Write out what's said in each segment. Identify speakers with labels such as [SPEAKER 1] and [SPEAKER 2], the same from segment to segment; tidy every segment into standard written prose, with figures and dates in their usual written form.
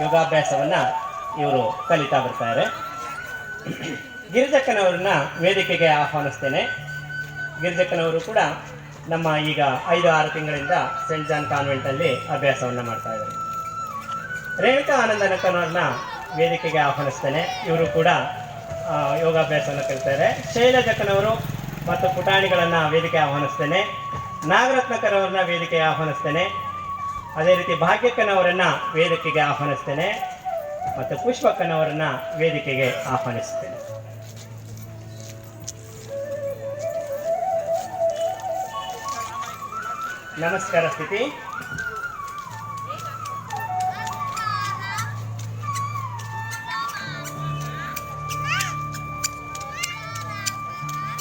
[SPEAKER 1] ಯೋಗಾಭ್ಯಾಸವನ್ನ ಇವರು ಕಲಿತಾ ಬರ್ತಾರೆ. ಗಿರಿಜಕ್ಕನವ್ರನ್ನ ವೇದಿಕೆಗೆ ಆಹ್ವಾನಿಸ್ತೇನೆ. ಗಿರಿಜಕ್ಕನವರು ಕೂಡ ನಮ್ಮ ಈಗ 5-6 ತಿಂಗಳಿಂದ ಸೆಂಟ್ ಜಾನ್ ಕಾನ್ವೆಂಟಲ್ಲಿ ಅಭ್ಯಾಸವನ್ನು ಮಾಡ್ತಾ ಇದ್ದಾರೆ. ರೇಣುಕಾ ಆನಂದನಕ್ಕನವ್ರನ್ನ ವೇದಿಕೆಗೆ ಆಹ್ವಾನಿಸ್ತೇನೆ. ಇವರು ಕೂಡ ಯೋಗಾಭ್ಯಾಸವನ್ನು ಕಲಿತಾರೆ. ಶೈಲಜಕ್ಕನವರು ಮತ್ತು ಪುಟಾಣಿಗಳನ್ನು ವೇದಿಕೆ ಆಹ್ವಾನಿಸ್ತೇನೆ. ನಾಗರತ್ನಕರವ್ರನ್ನ ವೇದಿಕೆಗೆ ಆಹ್ವಾನಿಸ್ತೇನೆ. ಅದೇ ರೀತಿ ಭಾಗ್ಯಕ್ಕನವರನ್ನ ವೇದಿಕೆಗೆ ಆಹ್ವಾನಿಸ್ತೇನೆ ಮತ್ತು ಪುಷ್ಪಕ್ಕನವರನ್ನ ವೇದಿಕೆಗೆ ಆಹ್ವಾನಿಸ್ತೇನೆ. ನಮಸ್ಕಾರ ಸ್ಥಿತಿ.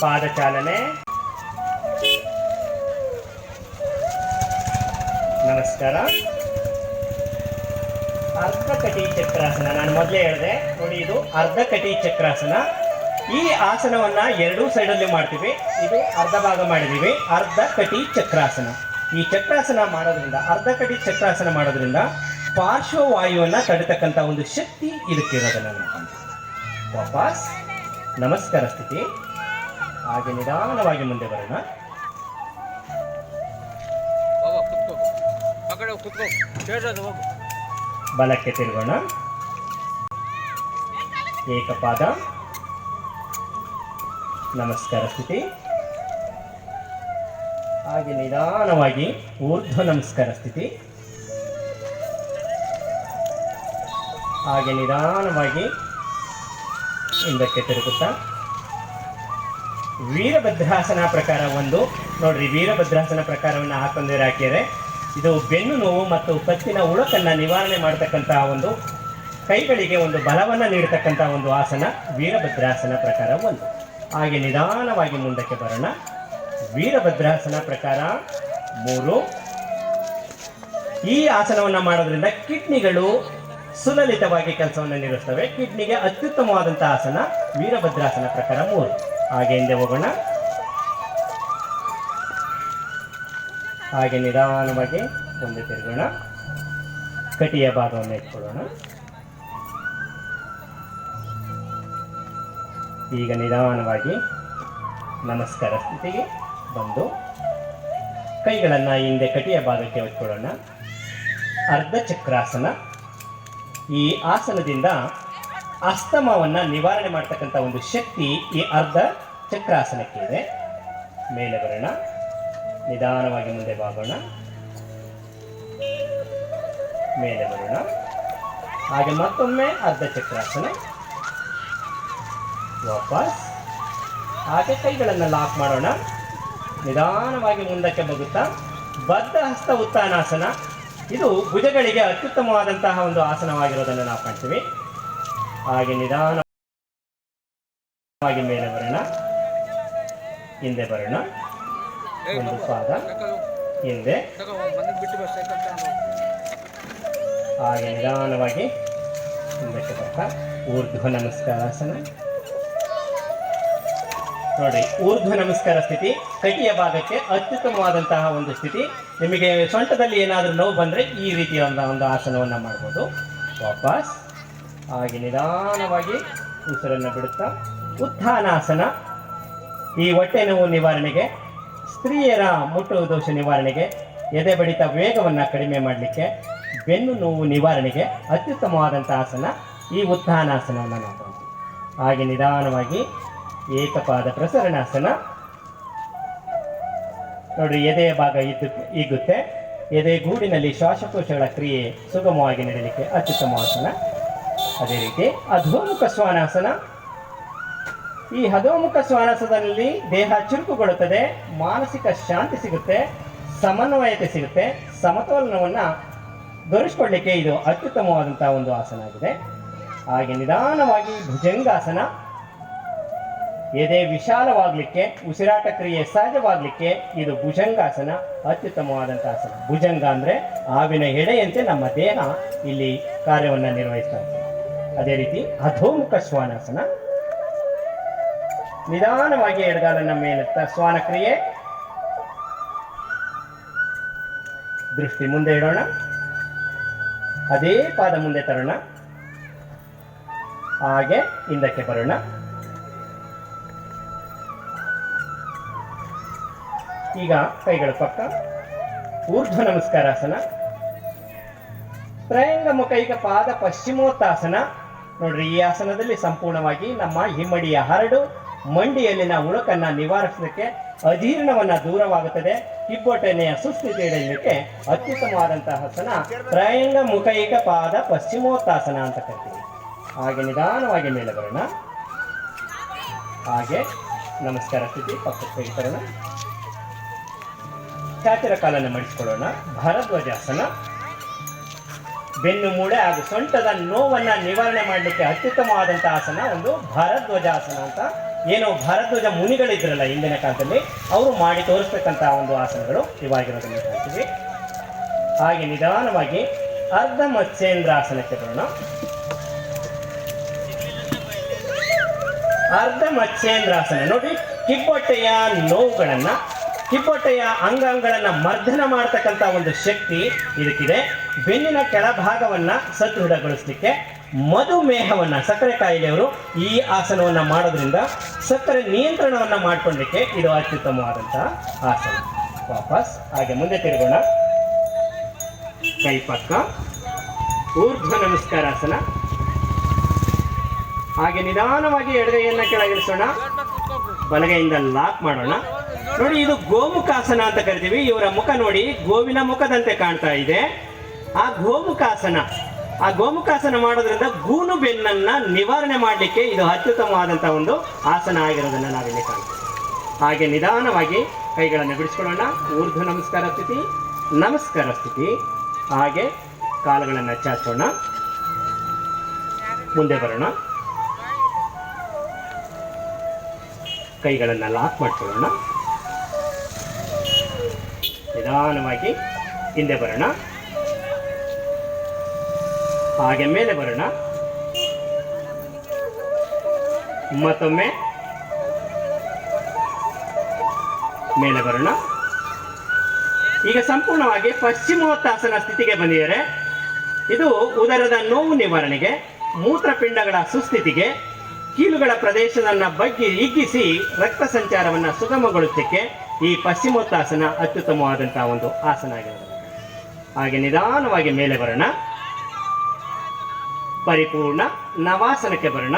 [SPEAKER 1] ಪಾದಚಾಲನೆ. ನಮಸ್ಕಾರ. ಅರ್ಧಕಟಿ ಚಕ್ರಾಸನ. ನಾನು ಮೊದಲೇ ಹೇಳಿದೆ ನೋಡಿ, ಇದು ಅರ್ಧಕಟಿ ಚಕ್ರಾಸನ. ಈ ಆಸನವನ್ನ ಎರಡೂ ಸೈಡಲ್ಲಿ ಮಾಡ್ತೀವಿ. ಇದು ಅರ್ಧ ಭಾಗ ಮಾಡಿದೀವಿ. ಅರ್ಧಕಟಿ ಚಕ್ರಾಸನ. ಈ ಚಕ್ರಾಸನ ಮಾಡೋದ್ರಿಂದ, ಅರ್ಧಕಟಿ ಚಕ್ರಾಸನ ಮಾಡೋದ್ರಿಂದ ಪಾರ್ಶ್ವವಾಯುವನ್ನ ತಡಿತಕ್ಕಂಥ ಒಂದು ಶಕ್ತಿ ಇದಕ್ಕಿರೋದನ್ನ ನೋಡ್ಕೊಂಡು ವಾಪಸ್ ನಮಸ್ಕಾರ ಸ್ಥಿತಿ. ಹಾಗೆ ನಿಧಾನವಾಗಿ ಮುಂದೆ ಬರೋಣ. ಬಲಕ್ಕೆ ತಿರುಗೋಣ. ಏಕಪಾದ. ನಮಸ್ಕಾರ ಸ್ಥಿತಿ. ಹಾಗೆ ನಿಧಾನವಾಗಿ ಊರ್ಧ್ವ ನಮಸ್ಕಾರ ಸ್ಥಿತಿ. ಹಾಗೆ ನಿಧಾನವಾಗಿ ಹಿಂದಕ್ಕೆ ತಿರುಗುತ್ತಾ ವೀರಭದ್ರಾಸನ ಪ್ರಕಾರ ಒಂದು ನೋಡ್ರಿ. ವೀರಭದ್ರಾಸನ ಪ್ರಕಾರವನ್ನು ಹಾಕೊಂಡೇ ಹಾಕಿದರೆ ಇದು ಬೆನ್ನು ನೋವು ಮತ್ತು ಕತ್ತಿನ ಉಳುಕನ್ನು ನಿವಾರಣೆ ಮಾಡತಕ್ಕಂತಹ ಒಂದು, ಕೈಗಳಿಗೆ ಒಂದು ಬಲವನ್ನು ನೀಡತಕ್ಕಂಥ ಒಂದು ಆಸನ ವೀರಭದ್ರಾಸನ ಪ್ರಕಾರ ಒಂದು. ಹಾಗೆ ನಿಧಾನವಾಗಿ ಮುಂದಕ್ಕೆ ಬರೋಣ. ವೀರಭದ್ರಾಸನ ಪ್ರಕಾರ 3. ಈ ಆಸನವನ್ನು ಮಾಡೋದ್ರಿಂದ ಕಿಡ್ನಿಗಳು ಸುಲಲಿತವಾಗಿ ಕೆಲಸವನ್ನು ನಿರ್ವಹಿಸ್ತವೆ. ಕಿಡ್ನಿಗೆ ಅತ್ಯುತ್ತಮವಾದಂತಹ ಆಸನ ವೀರಭದ್ರಾಸನ ಪ್ರಕಾರ 3. ಹಾಗೆ ಹಿಂದೆ ಹೋಗೋಣ. ಹಾಗೆ ನಿಧಾನವಾಗಿ ಮುಂದೆ ತಿರುಗೋಣ. ಕಟಿಯ ಭಾಗವನ್ನು ಇಟ್ಕೊಳ್ಳೋಣ. ಈಗ ನಿಧಾನವಾಗಿ ನಮಸ್ಕಾರ ಸ್ಥಿತಿಗೆ ಬಂದು ಕೈಗಳನ್ನು ಹಿಂದೆ ಕಟಿಯ ಭಾಗಕ್ಕೆ ಇಟ್ಕೊಳ್ಳೋಣ. ಅರ್ಧ ಚಕ್ರಾಸನ. ಈ ಆಸನದಿಂದ ಅಸ್ತಮವನ್ನು ನಿವಾರಣೆ ಮಾಡ್ತಕ್ಕಂಥ ಒಂದು ಶಕ್ತಿ ಈ ಅರ್ಧ ಚಕ್ರಾಸನಕ್ಕೆ ಇದೆ. ಮೇಲೆ ಬರೋಣ. ನಿಧಾನವಾಗಿ ಮುಂದೆ ಬಾಗೋಣ. ಮೇಲೆ ಬರೋಣ. ಹಾಗೆ ಮತ್ತೊಮ್ಮೆ ಅರ್ಧ ಚಕ್ರಾಸನ. ವಾಪಸ್. ಹಾಗೆ ಕೈಗಳನ್ನು ಲಾಕ್ ಮಾಡೋಣ. ನಿಧಾನವಾಗಿ ಮುಂದಕ್ಕೆ ಬಗುತ್ತಾ ಬದ್ಧ ಹಸ್ತ ಉತ್ಥಾನಾಸನ. ಇದು ಭುಜಗಳಿಗೆ ಅತ್ಯುತ್ತಮವಾದಂತಹ ಒಂದು ಆಸನವಾಗಿರೋದನ್ನು ನಾವು ಕಾಣ್ತೀವಿ. ಹಾಗೆ ನಿಧಾನವಾಗಿ ಮೇಲೆ ಬರೋಣ. ಹಿಂದೆ ಬರೋಣ. ಒಂದು ಪಾದ ಹಿಂದೆ. ಹಾಗೆ ನಿಧಾನವಾಗಿ ಹಿಂದಕ್ಕೆ ಬರ್ತಾ ಊರ್ಧ್ವ ನಮಸ್ಕಾರಾಸನ. ನೋಡಿ, ಊರ್ಧ್ವ ನಮಸ್ಕಾರ ಸ್ಥಿತಿ ಕಟಿಯ ಭಾಗಕ್ಕೆ ಅತ್ಯುತ್ತಮವಾದಂತಹ ಒಂದು ಸ್ಥಿತಿ. ನಿಮಗೆ ಸೊಂಟದಲ್ಲಿ ಏನಾದರೂ ನೋವು ಬಂದರೆ ಈ ರೀತಿಯ ಒಂದು ಆಸನವನ್ನು ಮಾಡ್ಬೋದು. ವಾಪಸ್. ಹಾಗೆ ನಿಧಾನವಾಗಿ ಉಸಿರನ್ನು ಬಿಡುತ್ತಾ ಉತ್ಥಾನಾಸನ. ಈ ಹೊಟ್ಟೆ ನೋವು ನಿವಾರಣೆಗೆ, ಸ್ತ್ರೀಯರ ಮುಟ್ಟು ದೋಷ ನಿವಾರಣೆಗೆ, ಎದೆ ಬಡಿತ ವೇಗವನ್ನು ಕಡಿಮೆ ಮಾಡಲಿಕ್ಕೆ, ಬೆನ್ನು ನೋವು ನಿವಾರಣೆಗೆ ಅತ್ಯುತ್ತಮವಾದಂಥ ಆಸನ ಈ ಉತ್ಥಾನಾಸನವನ್ನು ನಾವು. ಹಾಗೆ ನಿಧಾನವಾಗಿ ಏಕಪಾದ ಪ್ರಸರಣಾಸನ. ನೋಡಿ, ಎದೆಯ ಭಾಗ ಹಿಗ್ಗುತ್ತೆ. ಎದೆ ಗೂಡಿನಲ್ಲಿ ಶ್ವಾಸಕೋಶಗಳ ಕ್ರಿಯೆ ಸುಗಮವಾಗಿ ನಡೆಯಲಿಕ್ಕೆ ಅತ್ಯುತ್ತಮ ಆಸನ. ಅದೇ ರೀತಿ ಅಧೋಮುಖ ಶ್ವಾನಾಸನ. ಈ ಅಧೋಮುಖ ಶ್ವಾನಾಸನದಲ್ಲಿ ದೇಹ ಚುರುಕುಗೊಳ್ಳುತ್ತದೆ, ಮಾನಸಿಕ ಶಾಂತಿ ಸಿಗುತ್ತೆ, ಸಮನ್ವಯತೆ ಸಿಗುತ್ತೆ, ಸಮತೋಲನವನ್ನು ದೊರಕಿಸಿಕೊಳ್ಳಲಿಕ್ಕೆ ಇದು ಅತ್ಯುತ್ತಮವಾದಂತಹ ಒಂದು ಆಸನ ಆಗಿದೆ. ಹಾಗೆ ನಿಧಾನವಾಗಿ ಭುಜಂಗಾಸನ. ಎದೆ ವಿಶಾಲವಾಗಲಿಕ್ಕೆ, ಉಸಿರಾಟ ಕ್ರಿಯೆ ಸಹಜವಾಗಲಿಕ್ಕೆ ಇದು ಭುಜಂಗಾಸನ ಅತ್ಯುತ್ತಮವಾದಂಥ ಆಸನ. ಭುಜಂಗ ಅಂದರೆ ಹಾವಿನ ಎಡೆಯಂತೆ ನಮ್ಮ ದೇಹ ಇಲ್ಲಿ ಕಾರ್ಯವನ್ನು ನಿರ್ವಹಿಸ್ತಾ ಇದೆ. ಅದೇ ರೀತಿ ಅಧೋಮುಖ ಶ್ವಾನಾಸನ. ನಿಧಾನವಾಗಿ ಎಡಗಾಲನ್ನ ಮೇಲೆತ್ತ ಶ್ವಾನ ಕ್ರಿಯೆ. ದೃಷ್ಟಿ ಮುಂದೆ ಇಡೋಣ. ಅದೇ ಪಾದ ಮುಂದೆ ತರೋಣ. ಹಾಗೆ ಹಿಂದಕ್ಕೆ ಬರೋಣ. ಈಗ ಕೈಗಳ ಪಕ್ಕ ಊರ್ಧ್ವ ನಮಸ್ಕಾರಾಸನ. ತ್ರಯಂಗ ಮುಖ. ಈಗ ಪಾದ ಪಶ್ಚಿಮೋತ್ತಾಸನ. ನೋಡ್ರಿ, ಈ ಆಸನದಲ್ಲಿ ಸಂಪೂರ್ಣವಾಗಿ ನಮ್ಮ ಹಿಮ್ಮಡಿಯ ಹರಡು, ಮಂಡಿಯಲ್ಲಿನ ಉಳುಕನ್ನ ನಿವಾರಿಸಲಿಕ್ಕೆ, ಅಜೀರ್ಣವನ್ನ ದೂರವಾಗುತ್ತದೆ, ಕಿಬ್ಬೊಟ್ಟನೆಯ ಸುಸ್ಥಿತಿ ಇಡಲಿಕ್ಕೆ ಅತ್ಯುತ್ತಮವಾದಂತಹ ಆಸನ ತ್ರಯಂಗ ಮುಖೈಕ ಪಾದ ಪಶ್ಚಿಮೋತ್ತಾಸನ ಅಂತ ಕರಿತೀವಿ. ಹಾಗೆ ನಿಧಾನವಾಗಿ ಮೇಲೆ ಬರೋಣ. ಹಾಗೆ ನಮಸ್ಕಾರ ಸ್ಥಿತಿ, ಪಕ್ಕಕ್ಕೆ ತೆಗಿತರೋಣ. ಚಾಚರ ಕಾಲನ್ನು ಮಡಿಸಿಕೊಳ್ಳೋಣ. ಭರದ್ವಾಜಾಸನ. ಬೆನ್ನು ಮೂಳೆ ಹಾಗೂ ಸೊಂಟದ ನೋವನ್ನ ನಿವಾರಣೆ ಮಾಡಲಿಕ್ಕೆ ಅತ್ಯುತ್ತಮವಾದಂತಹ ಆಸನ ಒಂದು ಭರದ್ವಾಜಾಸನ ಅಂತ. ಏನು ಭರದ್ವಾಜ ಮುನಿಗಳಿದ್ರಲ್ಲ ಹಿಂದಿನ ಕಾಲದಲ್ಲಿ, ಅವರು ಮಾಡಿ ತೋರಿಸ್ತಕ್ಕಂತಹ ಒಂದು ಆಸನಗಳು ಇವಾಗಿರೋದನ್ನು ಕಾಣ್ತೀವಿ. ಹಾಗೆ ನಿಧಾನವಾಗಿ ಅರ್ಧ ಮತ್ಸ್ಯೇಂದ್ರಾಸನಕ್ಕೆ ಬರೋಣ. ಅರ್ಧ ಮತ್ಸ್ಯೇಂದ್ರಾಸನ ನೋಡಿ, ಕಿಬ್ಬೊಟ್ಟೆಯ ನೋವುಗಳನ್ನ, ಕಿಬ್ಬೊಟ್ಟೆಯ ಅಂಗಾಂಗಗಳನ್ನ ಮರ್ದನ ಮಾಡತಕ್ಕಂಥ ಒಂದು ಶಕ್ತಿ ಇದಕ್ಕಿದೆ. ಬೆನ್ನಿನ ಕೆಳಭಾಗವನ್ನ ಸದೃಢಗೊಳಿಸಲಿಕ್ಕೆ, ಮಧುಮೇಹವನ್ನ, ಸಕ್ಕರೆ ಕಾಯಿಲೆಯವರು ಈ ಆಸನವನ್ನ ಮಾಡೋದ್ರಿಂದ ಸಕ್ಕರೆ ನಿಯಂತ್ರಣವನ್ನ ಮಾಡ್ಕೊಳ್ಳಿಕ್ಕೆ ಇದು ಅತ್ಯುತ್ತಮವಾದಂತಹ ಆಸನ. ವಾಪಸ್ ಹಾಗೆ ಮುಂದೆ ತಿರುಗೋಣ. ಕೈ ಪಕ್ಕ ಊರ್ಧ್ವ ನಮಸ್ಕಾರಾಸನ. ಹಾಗೆ ನಿಧಾನವಾಗಿ ಎಡಗೈಯನ್ನ ಕೆಳಗಿಳಿಸೋಣ. ಬಲಗೈಯಿಂದ ಲಾಕ್ ಮಾಡೋಣ. ನೋಡಿ, ಇದು ಗೋಮುಖಾಸನ ಅಂತ ಕರಿತೀವಿ. ಇವರ ಮುಖ ನೋಡಿ ಗೋವಿನ ಮುಖದಂತೆ ಕಾಣ್ತಾ ಇದೆ. ಆ ಗೋಮುಖಾಸನ ಮಾಡೋದ್ರಿಂದ ಗೂನು ಬೆನ್ನನ್ನ ನಿವಾರಣೆ ಮಾಡಲಿಕ್ಕೆ ಇದು ಅತ್ಯುತ್ತಮವಾದಂತಹ ಒಂದು ಆಸನ ಆಗಿರೋದನ್ನ ನಾವಿಲ್ಲಿ ಕಾಣ್ತೀವಿ. ಹಾಗೆ ನಿಧಾನವಾಗಿ ಕೈಗಳನ್ನು ಬಿಡಿಸ್ಕೊಳ್ಳೋಣ. ಊರ್ಧ್ವ ನಮಸ್ಕಾರ ಸ್ಥಿತಿ, ನಮಸ್ಕಾರ ಸ್ಥಿತಿ. ಹಾಗೆ ಕಾಲುಗಳನ್ನು ಚಾಚೋಣ. ಮುಂದೆ ಬರೋಣ. ಕೈಗಳನ್ನು ಲಾಕ್ ಮಾಡ್ಕೊಳ್ಳೋಣ. ನಿಧಾನವಾಗಿ ಹಿಂದೆ ಬರೋಣ. ಹಾಗೆ ಮೇಲೆ ಬರೋಣ. ಮತ್ತೊಮ್ಮೆ ಮೇಲೆ ಬರೋಣ. ಈಗ ಸಂಪೂರ್ಣವಾಗಿ ಪಶ್ಚಿಮೋತ್ತಾಸನ ಸ್ಥಿತಿಗೆ ಬಂದಿದ್ದಾರೆ. ಇದು ಉದರದ ನೋವು ನಿವಾರಣೆಗೆ, ಮೂತ್ರಪಿಂಡಗಳ ಸುಸ್ಥಿತಿಗೆ, ಕೀಲುಗಳ ಪ್ರದೇಶದನ್ನ ಬಗ್ಗೆ ಹಿಗ್ಗಿಸಿ ರಕ್ತ ಸಂಚಾರವನ್ನ ಸುಗಮಗೊಳಿಸಲಿಕ್ಕೆ ಈ ಪಶ್ಚಿಮೋತ್ತಾಸನ ಅತ್ಯುತ್ತಮವಾದಂತಹ ಒಂದು ಆಸನ ಆಗಿರೋದು. ಹಾಗೆ ನಿಧಾನವಾಗಿ ಮೇಲೆ ಬರೋಣ. ಪರಿಪೂರ್ಣ ನವಾಸನಕ್ಕೆ ಬರೋಣ.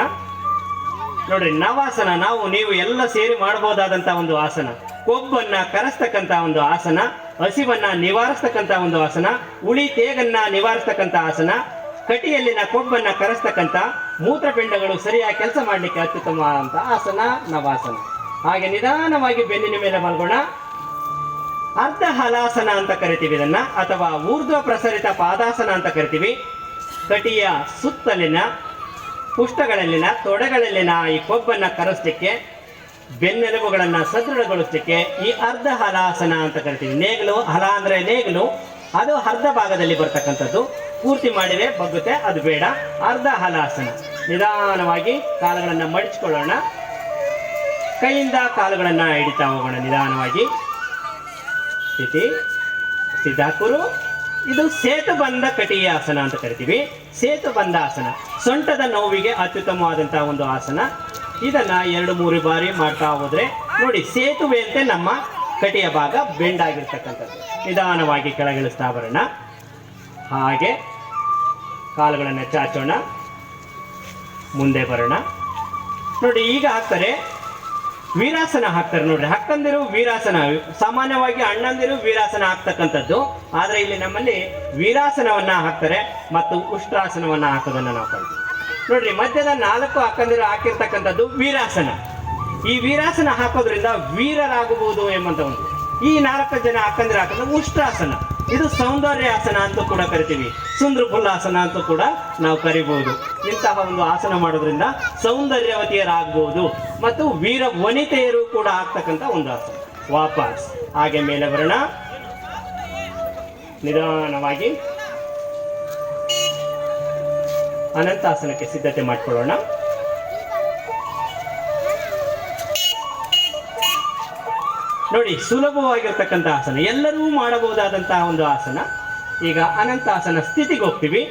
[SPEAKER 1] ನೋಡ್ರಿ, ನವಾಸನ ನೀವು ಎಲ್ಲ ಸೇರಿ ಮಾಡಬಹುದಾದಂತಹ ಒಂದು ಆಸನ. ಕೊಬ್ಬನ್ನ ಕರಸ್ತಕ್ಕಂತ ಒಂದು ಆಸನ, ಹಸಿವನ್ನ ನಿವಾರಿಸ್ತಕ್ಕಂತ ಒಂದು ಆಸನ, ಉಳಿ ತೇಗನ್ನ ನಿವಾರಿಸ್ತಕ್ಕಂತ ಆಸನ, ಕಟಿಯಲ್ಲಿನ ಕೊಬ್ಬನ್ನ ಕರಸ್ತಕ್ಕಂತ, ಮೂತ್ರಪಿಂಡಗಳು ಸರಿಯಾಗಿ ಕೆಲಸ ಮಾಡಲಿಕ್ಕೆ ಅತ್ಯುತ್ತಮವಾದಂತಹ ಆಸನ ನವಾಸನ. ಹಾಗೆ ನಿಧಾನವಾಗಿ ಬೆನ್ನಿನ ಮೇಲೆ ಮಲ್ಗೋಣ. ಅರ್ಧ ಹಲಾಸನ ಅಂತ ಕರಿತೀವಿ ಇದನ್ನ, ಅಥವಾ ಊರ್ಧ್ವ ಪ್ರಸರಿತ ಪಾದಾಸನ ಅಂತ ಕರಿತೀವಿ. ಕಟಿಯ ಸುತ್ತಲಿನ, ಪುಷ್ಟಗಳಲ್ಲಿನ, ತೊಡೆಗಳಲ್ಲಿನ ಈ ಕೊಬ್ಬನ್ನ ಕರಸ್ಲಿಕ್ಕೆ, ಬೆನ್ನೆಲುಬುಗಳನ್ನ ಸದೃಢಗೊಳಿಸ್ಲಿಕ್ಕೆ ಈ ಅರ್ಧ ಹಲಾಸನ ಅಂತ ಕರಿತೀವಿ. ನೇಗಿಲು, ಹಲ ಅಂದ್ರೆ ನೇಗಿಲು, ಅದು ಅರ್ಧ ಭಾಗದಲ್ಲಿ ಬರ್ತಕ್ಕಂಥದ್ದು. ಪೂರ್ತಿ ಮಾಡಿದ್ರೆ ಬಗ್ಗುತ್ತೆ, ಅದು ಬೇಡ. ಅರ್ಧ ಹಲಾಸನ. ನಿಧಾನವಾಗಿ ಕಾಲುಗಳನ್ನು ಮಡಿಚಿಕೊಳ್ಳೋಣ. ಕೈಯಿಂದ ಕಾಲುಗಳನ್ನ ಹಿಡಿತಾ ಹೋಗೋಣ. ನಿಧಾನವಾಗಿ ಸ್ಥಿತಿ, ಸಿದ್ಧಾಕುರು. ಇದು ಸೇತುಬಂಧ ಕಟಿಯ ಆಸನ ಅಂತ ಕರಿತೀವಿ. ಸೇತುಬಂಧ ಆಸನ ಸೊಂಟದ ನೋವಿಗೆ ಅತ್ಯುತ್ತಮವಾದಂತಹ ಒಂದು ಆಸನ. ಇದನ್ನ 2-3 ಬಾರಿ ಮಾಡ್ತಾ ಹೋದ್ರೆ ನೋಡಿ, ಸೇತುವೆಯಂತೆ ನಮ್ಮ ಕಟಿಯ ಭಾಗ ಬೆಂಡ್ ಆಗಿರ್ತಕ್ಕಂಥದ್ದು. ನಿಧಾನವಾಗಿ ಕೆಳಗಿಳಿಸ್ತಾ ಬರೋಣ. ಹಾಗೆ ಕಾಲುಗಳನ್ನು ಚಾಚೋಣ. ಮುಂದೆ ಬರೋಣ. ನೋಡಿ, ಈಗ ಹಾಕ್ತಾರೆ ವೀರಾಸನ ಹಾಕ್ತಾರೆ. ನೋಡ್ರಿ, ಅಕ್ಕಂದಿರು ವೀರಾಸನ, ಸಾಮಾನ್ಯವಾಗಿ ಅಣ್ಣಂದಿರು ವೀರಾಸನ ಹಾಕ್ತಕ್ಕಂಥದ್ದು. ಆದ್ರೆ ಇಲ್ಲಿ ನಮ್ಮಲ್ಲಿ ವೀರಾಸನವನ್ನ ಹಾಕ್ತಾರೆ ಮತ್ತು ಉಷ್ಟ್ರಾಸನವನ್ನ ಹಾಕೋದನ್ನ ನಾವು ಕಾಣ್ತೀವಿ. ನೋಡ್ರಿ, ಮಧ್ಯದ 4 ಅಕ್ಕಂದಿರು ಹಾಕಿರ್ತಕ್ಕಂಥದ್ದು ವೀರಾಸನ. ಈ ವೀರಾಸನ ಹಾಕೋದ್ರಿಂದ ವೀರರಾಗಬಹುದು ಎಂಬಂತ ಒಂದು. ಈ 4 ಜನ ಅಕ್ಕಂದಿರು ಹಾಕೋದು ಉಷ್ಟ್ರಾಸನ. ಇದು ಸೌಂದರ್ಯ ಆಸನ ಅಂತ ಕೂಡ ಕರಿತೀವಿ. ಸುಂದ್ರಫುಲ್ಲಾಸನ ಅಂತ ಕೂಡ ನಾವು ಕರಿಬಹುದು. ಇಂತಹ ಒಂದು ಆಸನ ಮಾಡೋದ್ರಿಂದ ಸೌಂದರ್ಯವತಿಯರಾಗಬಹುದು ಮತ್ತು ವೀರ ವನಿತೆಯರು ಕೂಡ ಆಗ್ತಕ್ಕಂಥ ಒಂದು ಆಸನ. ವಾಪಸ್ ಹಾಗೆ ಮೇಲೆ ಬರೋಣ. ನಿಧಾನವಾಗಿ ಅನಂತಾಸನಕ್ಕೆ ಸಿದ್ಧತೆ ಮಾಡಿಕೊಳ್ಳೋಣ. ನೋಡಿ, ಸುಲಭವಾಗಿರ್ತಕ್ಕಂಥ ಆಸನ, ಎಲ್ಲರೂ ಮಾಡಬಹುದಾದಂತಹ ಒಂದು ಆಸನ. ಈಗ ಅನಂತಾಸನ ಸ್ಥಿತಿಗೆ ಹೋಗ್ತೀವಿ.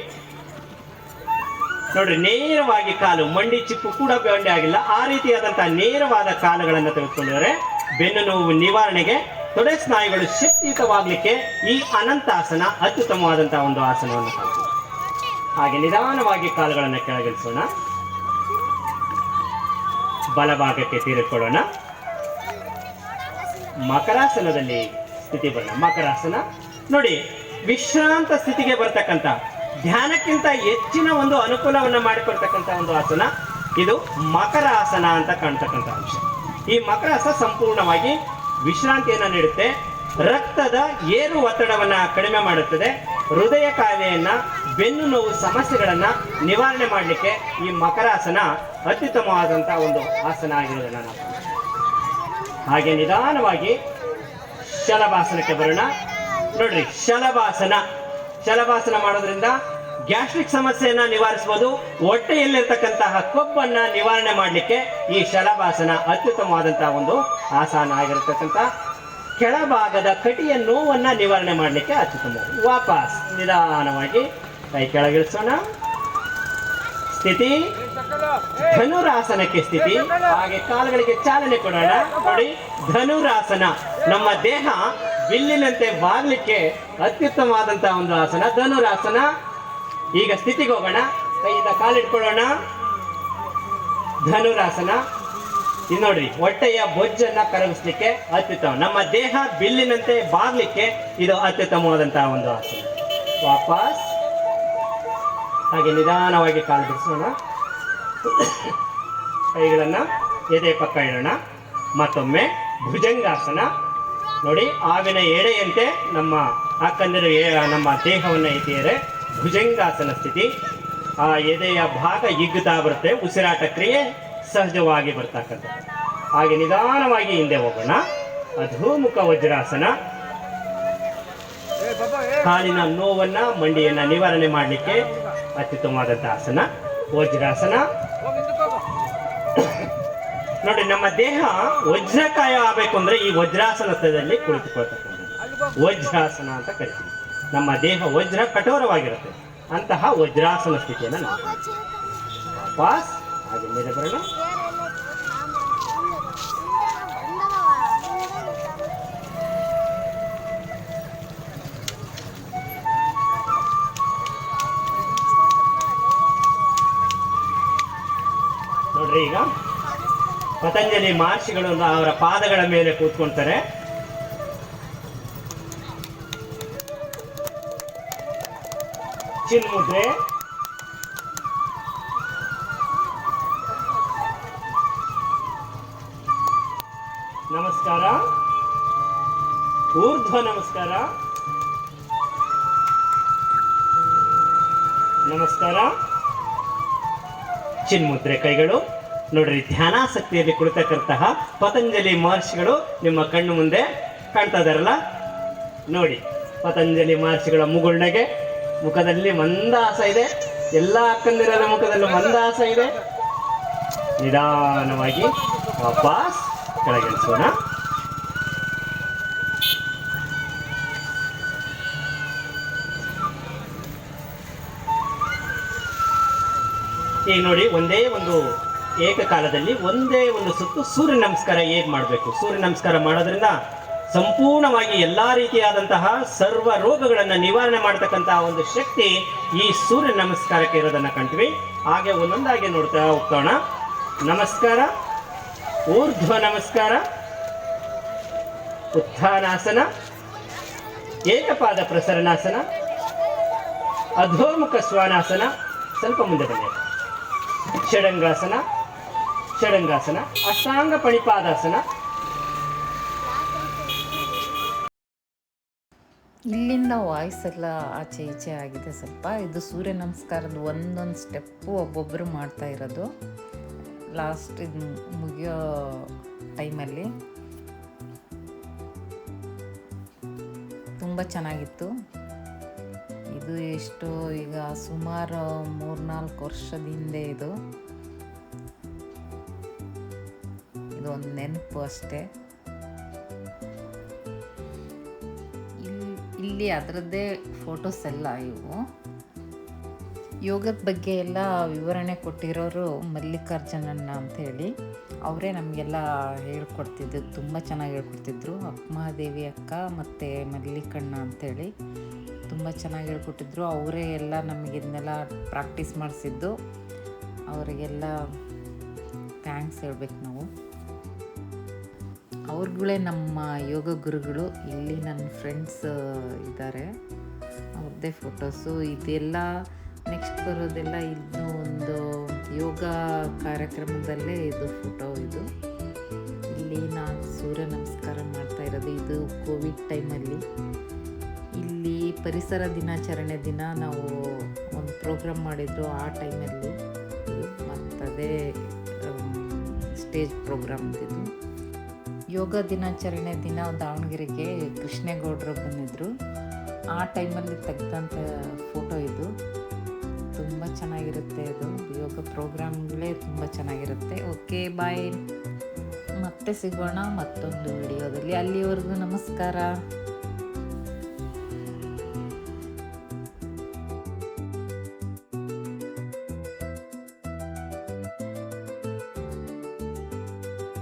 [SPEAKER 1] ನೋಡ್ರಿ, ನೇರವಾಗಿ ಕಾಲು, ಮಂಡಿ ಚಿಪ್ಪು ಕೂಡ ಬಂಡೆ ಆಗಿಲ್ಲ, ಆ ರೀತಿಯಾದಂತಹ ನೇರವಾದ ಕಾಲುಗಳನ್ನು ತೆಗೆದುಕೊಂಡಿದ್ದಾರೆ. ಬೆನ್ನು ನೋವು ನಿವಾರಣೆಗೆ, ತೊಡೆ ಸ್ನಾಯುಗಳು ಶಕ್ತಿಯುತವಾಗಲಿಕ್ಕೆ ಈ ಅನಂತಾಸನ ಅತ್ಯುತ್ತಮವಾದಂತಹ ಒಂದು ಆಸನವನ್ನು ಕಾಣ್ತೀವಿ. ಹಾಗೆ ನಿಧಾನವಾಗಿ ಕಾಲುಗಳನ್ನು ಕೆಳಗಿಳಿಸೋಣ. ಬಲಭಾಗಕ್ಕೆ ತೀರಿಕೊಳ್ಳೋಣ. ಮಕರಾಸನದಲ್ಲಿ ಸ್ಥಿತಿ ಬರೋಣ. ಮಕರಾಸನ ನೋಡಿ, ವಿಶ್ರಾಂತ ಸ್ಥಿತಿಗೆ ಬರ್ತಕ್ಕಂಥ, ಧ್ಯಾನಕ್ಕಿಂತ ಹೆಚ್ಚಿನ ಒಂದು ಅನುಕೂಲವನ್ನ ಮಾಡಿಕೊಡ್ತಕ್ಕಂಥ ಒಂದು ಆಸನ ಇದು ಮಕರಾಸನ ಅಂತ ಕಾಣ್ತಕ್ಕಂಥ ಅಂಶ. ಈ ಮಕರಾಸನ ಸಂಪೂರ್ಣವಾಗಿ ವಿಶ್ರಾಂತಿಯನ್ನು ನೀಡುತ್ತೆ, ರಕ್ತದ ಏರು ಒತ್ತಡವನ್ನ ಕಡಿಮೆ ಮಾಡುತ್ತದೆ, ಹೃದಯ ಕಾಯಿಲೆಯನ್ನ, ಬೆನ್ನು ನೋವು ಸಮಸ್ಯೆಗಳನ್ನ ನಿವಾರಣೆ ಮಾಡಲಿಕ್ಕೆ ಈ ಮಕರಾಸನ ಅತ್ಯುತ್ತಮವಾದಂತಹ ಒಂದು ಆಸನ ಆಗಿರೋದನ್ನ ನಾವು. ಹಾಗೆ ನಿಧಾನವಾಗಿ ಶಲಭಾಸನಕ್ಕೆ ಬರೋಣ. ನೋಡ್ರಿ, ಶಲಭಾಸನ ಮಾಡೋದ್ರಿಂದ ಗ್ಯಾಸ್ಟ್ರಿಕ್ ಸಮಸ್ಯೆಯನ್ನ ನಿವಾರಿಸಬಹುದು, ಹೊಟ್ಟೆಯಲ್ಲಿರ್ತಕ್ಕಂತಹ ಕೊಬ್ಬನ್ನ ನಿವಾರಣೆ ಮಾಡಲಿಕ್ಕೆ ಈ ಶಲಭಾಸನ ಅತ್ಯುತ್ತಮವಾದಂತಹ ಒಂದು ಆಸನ ಆಗಿರತಕ್ಕಂಥ, ಕೆಳಭಾಗದ ಕಟಿಯ ನೋವನ್ನ ನಿವಾರಣೆ ಮಾಡಲಿಕ್ಕೆ ಅತ್ಯುತ್ತಮ. ವಾಪಸ್ ನಿಧಾನವಾಗಿ ಕೈ ಕೆಳಗಿಳಿಸೋಣ. ಸ್ಥಿತಿ ಧನುರಾಸನಕ್ಕೆ ಸ್ಥಿತಿ. ಹಾಗೆ ಕಾಲುಗಳಿಗೆ ಚಾಲನೆ ಕೊಡೋಣ. ನೋಡಿ, ಧನುರಾಸನ ನಮ್ಮ ದೇಹ ಬಿಲ್ಲಿನಂತೆ ಬಾಗ್ಲಿಕ್ಕೆ ಅತ್ಯುತ್ತಮವಾದಂತಹ ಒಂದು ಆಸನ ಧನುರಾಸನ. ಈಗ ಸ್ಥಿತಿಗೆ ಹೋಗೋಣ. ಕೈಯಿಂದ ಕಾಲಿಟ್ಕೊಳ್ಳೋಣ. ಧನುರಾಸನ. ಇದು ನೋಡ್ರಿ, ಹೊಟ್ಟೆಯ ಬೊಜ್ಜನ್ನ ಕರಗಿಸ್ಲಿಕ್ಕೆ ಅತ್ಯುತ್ತಮ, ನಮ್ಮ ದೇಹ ಬಿಲ್ಲಿನಂತೆ ಬಾಗ್ಲಿಕ್ಕೆ ಇದು ಅತ್ಯುತ್ತಮವಾದಂತಹ ಒಂದು ಆಸನ. ವಾಪಸ್ ಹಾಗೆ ನಿಧಾನವಾಗಿ ಕಾಲು ಬಿಡಿಸೋಣ. ಕೈಗಳನ್ನ ಎದೆ ಪಕ್ಕ ಇಡೋಣ. ಮತ್ತೊಮ್ಮೆ ಭುಜಂಗಾಸನ. ನೋಡಿ, ಆವಿನ ಎಡೆಯಂತೆ ನಮ್ಮ ಅಕ್ಕಂದಿರು ನಮ್ಮ ದೇಹವನ್ನು ಎತ್ತಿದರೆ ಭುಜಂಗಾಸನ ಸ್ಥಿತಿ. ಆ ಎದೆಯ ಭಾಗ ಹಿಗ್ಗುತ್ತಾ ಬರುತ್ತೆ, ಉಸಿರಾಟ ಕ್ರಿಯೆ ಸಹಜವಾಗಿ ಬರ್ತಕ್ಕಂಥದ್ದು. ಹಾಗೆ ನಿಧಾನವಾಗಿ ಹಿಂದೆ ಹೋಗೋಣ. ಅಧೋಮುಖ ವಜ್ರಾಸನ. ಕಾಲಿನ ನೋವನ್ನ, ಮಂಡಿಯನ್ನ ನಿವಾರಣೆ ಮಾಡಲಿಕ್ಕೆ ಅತ್ಯುತ್ತಮವಾದಂತಹ ಆಸನ ವಜ್ರಾಸನ. ನೋಡಿ, ನಮ್ಮ ದೇಹ ವಜ್ರಕಾಯ ಆಗಬೇಕು ಅಂದ್ರೆ ಈ ವಜ್ರಾಸನದಲ್ಲಿ ಕುಳಿತುಕೊಳ್ತಕ್ಕಂಥದ್ದು ವಜ್ರಾಸನ ಅಂತ ಕರಿತೀವಿ. ನಮ್ಮ ದೇಹ ವಜ್ರ ಕಠೋರವಾಗಿರುತ್ತೆ, ಅಂತಹ ವಜ್ರಾಸನ ಸ್ಥಿತಿಯನ್ನು ನಾವು ವಾಪಸ್ ಹಾಗೆ ಮೇಲೆ ಬರೋಣ. ನೋಡ್ರಿ, ಈಗ ಪತಂಜಲಿ ಮಹರ್ಷಿಗಳು ಅವರ ಪಾದಗಳ ಮೇಲೆ ಕೂತ್ಕೊಳ್ತಾರೆ. ಚಿನ್ಮುದ್ರೆ. ನಮಸ್ಕಾರ. ಊರ್ಧ್ವ ನಮಸ್ಕಾರ. ನಮಸ್ಕಾರ. ಚಿನ್ಮುದ್ರೆ ಕೈಗಳು. ನೋಡ್ರಿ, ಧ್ಯಾನಾಸಕ್ತಿಯಲ್ಲಿ ಕುಳಿತಕ್ಕಂತಹ ಪತಂಜಲಿ ಮಹರ್ಷಿಗಳು ನಿಮ್ಮ ಕಣ್ಣು ಮುಂದೆ ಕಾಣ್ತಾ ಇದಾರಲ್ಲ. ನೋಡಿ, ಪತಂಜಲಿ ಮಹರ್ಷಿಗಳ ಮುಖದಲ್ಲಿ ಮಂದಹಾಸ ಇದೆ. ಎಲ್ಲ ಅಕ್ಕಂದಿರಲ್ಲ ಮುಖದಲ್ಲೂ ಮಂದಹಾಸ ಇದೆ. ನಿಧಾನವಾಗಿ ವಾಪಸ್ ಕೆಳಗಿಳಿಸೋಣ. ಈಗ ನೋಡಿ, ಒಂದೇ ಒಂದು ಏಕಕಾಲದಲ್ಲಿ ಒಂದೇ ಒಂದು ಸುತ್ತು ಸೂರ್ಯ ನಮಸ್ಕಾರ ಹೇಗೆ ಮಾಡಬೇಕು. ಸೂರ್ಯ ನಮಸ್ಕಾರ ಮಾಡೋದ್ರಿಂದ ಸಂಪೂರ್ಣವಾಗಿ ಎಲ್ಲಾ ರೀತಿಯಾದಂತಹ ಸರ್ವ ರೋಗಗಳನ್ನು ನಿವಾರಣೆ ಮಾಡತಕ್ಕಂತಹ ಒಂದು ಶಕ್ತಿ ಈ ಸೂರ್ಯ ನಮಸ್ಕಾರಕ್ಕೆ ಇರೋದನ್ನ ಕಾಣ್ತೀವಿ. ಹಾಗೆ ಒಂದೊಂದಾಗಿ ನೋಡ್ತಾ ಹೋಗ್ತೋಣ. ನಮಸ್ಕಾರ, ಊರ್ಧ್ವ ನಮಸ್ಕಾರ, ಉತ್ಥಾನಾಸನ, ಏಕಪಾದ ಪ್ರಸರಣಾಸನ, ಅಧೋಮುಖ ಶ್ವಾನಾಸನ, ಸ್ವಲ್ಪ ಮುಂದೆ ಬನ್ನಿ, ಷಡಂಗಾಸನ, ಅಷ್ಟಾಂಗ ಪಣಿಪಾದಾಸನ.
[SPEAKER 2] ಇಲ್ಲಿಂದ ವಾಯ್ಸ್ ಎಲ್ಲ ಆಚೆ ಈಚೆ ಆಗಿದೆ ಸ್ವಲ್ಪ. ಇದು ಸೂರ್ಯ ನಮಸ್ಕಾರದ ಒಂದೊಂದು ಸ್ಟೆಪ್ಪು ಒಬ್ಬೊಬ್ಬರು ಮಾಡ್ತಾ ಇರೋದು. ಲಾಸ್ಟ್ ಇದು ಮುಗಿಯೋ ಟೈಮಲ್ಲಿ ತುಂಬ ಚೆನ್ನಾಗಿತ್ತು. ಇದು ಎಷ್ಟು ಈಗ ಸುಮಾರು 3-4 ವರ್ಷದ ಹಿಂದೆ ಇದು ಒಂದು ನೆನಪು ಅಷ್ಟೇ. ಇಲ್ಲಿ ಅದರದ್ದೇ ಫೋಟೋಸ್ ಎಲ್ಲ ಇವು. ಯೋಗದ ಬಗ್ಗೆ ಎಲ್ಲ ವಿವರಣೆ ಕೊಟ್ಟಿರೋರು ಮಲ್ಲಿಕಾರ್ಜುನಣ್ಣ ಅಂಥೇಳಿ. ಅವರೇ ನಮಗೆಲ್ಲ ಹೇಳ್ಕೊಡ್ತಿದ್ದು, ತುಂಬ ಚೆನ್ನಾಗಿ ಹೇಳ್ಕೊಡ್ತಿದ್ರು. ಅಕ್ಕಮಹಾದೇವಿ ಅಕ್ಕ ಮತ್ತು ಮಲ್ಲಿಕಣ್ಣ ಅಂಥೇಳಿ ತುಂಬ ಚೆನ್ನಾಗಿ ಹೇಳ್ಕೊಟ್ಟಿದ್ರು. ಅವರೇ ಎಲ್ಲ ನಮಗಿದನ್ನೆಲ್ಲ ಪ್ರಾಕ್ಟೀಸ್ ಮಾಡಿಸಿದ್ದು. ಅವರಿಗೆಲ್ಲ ಥ್ಯಾಂಕ್ಸ್ ಹೇಳ್ಬೇಕು ನಾವು. ಅವ್ರುಗಳೇ ನಮ್ಮ ಯೋಗ ಗುರುಗಳು. ಇಲ್ಲಿ ನನ್ನ ಫ್ರೆಂಡ್ಸ್ ಇದ್ದಾರೆ, ಅವ್ರದ್ದೇ ಫೋಟೋಸು. ಇದೆಲ್ಲ ನೆಕ್ಸ್ಟ್ ಬರೋದೆಲ್ಲ ಇನ್ನೂ ಒಂದು ಯೋಗ ಕಾರ್ಯಕ್ರಮದಲ್ಲೇ ಇದು ಫೋಟೋ. ಇಲ್ಲಿ ನಾನು ಸೂರ್ಯ ನಮಸ್ಕಾರ ಮಾಡ್ತಾ ಇರೋದು, ಇದು ಕೋವಿಡ್ ಟೈಮಲ್ಲಿ. ಇಲ್ಲಿ ಪರಿಸರ ದಿನಾಚರಣೆ ದಿನ ನಾವು ಒಂದು ಪ್ರೋಗ್ರಾಮ್ ಮಾಡಿದ್ರು, ಆ ಟೈಮಲ್ಲಿ ಮತ್ತದೇ ಸ್ಟೇಜ್ ಪ್ರೋಗ್ರಾಮ್ ಅಂತಿದ್ದು. ಯೋಗ ದಿನಾಚರಣೆ ದಿನ ದಾವಣಗೆರೆಗೆ ಕೃಷ್ಣೇಗೌಡರು ಬಂದಿದ್ದರು. ಆ ಟೈಮಲ್ಲಿ ತೆಗೆದಂಥ ಫೋಟೋ ಇದು. ತುಂಬ ಚೆನ್ನಾಗಿರುತ್ತೆ. ಇದು ಯೋಗ ಪ್ರೋಗ್ರಾಮ್ಗಳೇ ತುಂಬ ಚೆನ್ನಾಗಿರುತ್ತೆ. ಓಕೆ, ಬಾಯ್. ಮತ್ತೆ ಸಿಗೋಣ ಮತ್ತೊಂದು ವಿಡಿಯೋದಲ್ಲಿ. ಅಲ್ಲಿವರೆಗೂ ನಮಸ್ಕಾರ.